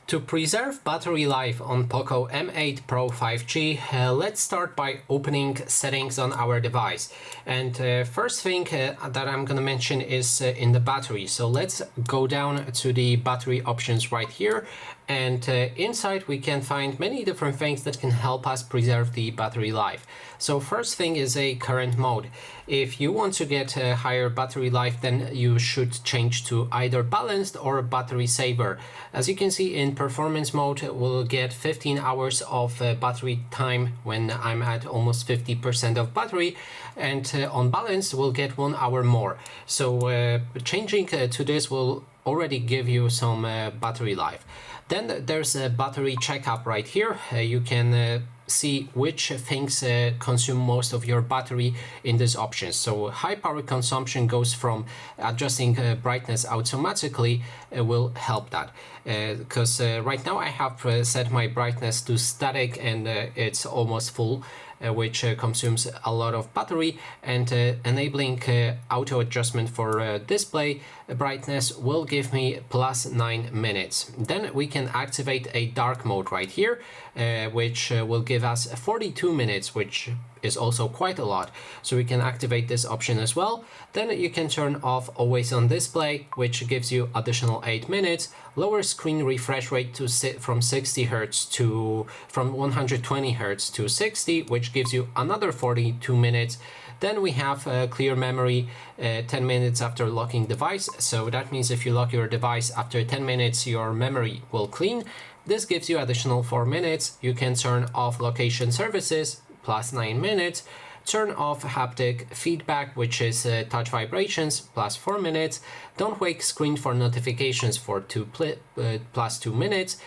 To preserve battery life on POCO M8 Pro 5G, let's start by opening settings on our device. And first thing that I'm going to mention is in the battery. So let's go down to the battery options right here. And inside we can find many different things that can help us preserve the battery life. So first thing is a current mode. If you want to get a higher battery life, then you should change to either balanced or battery saver. As you can see, in performance mode, we'll get 15 hours of battery time when I'm at almost 50% of battery, and on balanced we'll get 1 hour more. So changing to this will already give you some battery life. Then there's a battery checkup right here. You can see which things consume most of your battery in these options. So high power consumption goes from adjusting brightness automatically will help that, because right now I have set my brightness to static and it's almost full, which consumes a lot of battery, and enabling auto adjustment for display brightness will give me plus 9 minutes. Then we can activate a dark mode right here, which will give us 42 minutes, which is also quite a lot. So we can activate this option as well. Then you can turn off always on display, which gives you additional 8 minutes, lower screen refresh rate to from 60 Hz to from 120 Hz to 60, which gives you another 42 minutes. Then we have clear memory 10 minutes after locking device. So that means if you lock your device after 10 minutes, your memory will clean. This gives you additional 4 minutes. You can turn off location services, plus 9 minutes. Turn off haptic feedback, which is touch vibrations, plus 4 minutes. Don't wake screen for notifications for plus 2 minutes.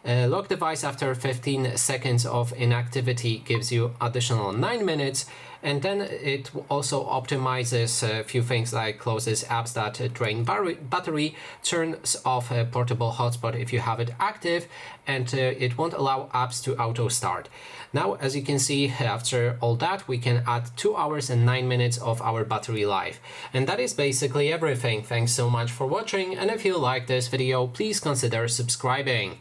Lock device after 15 seconds of inactivity gives you additional 9 minutes. And then it also optimizes a few things like closes apps that drain battery, turns off a portable hotspot if you have it active, and it won't allow apps to auto start. Now, as you can see, after all that, we can add 2 hours and 9 minutes of our battery life. And that is basically everything. Thanks so much for watching, and if you like this video, please consider subscribing.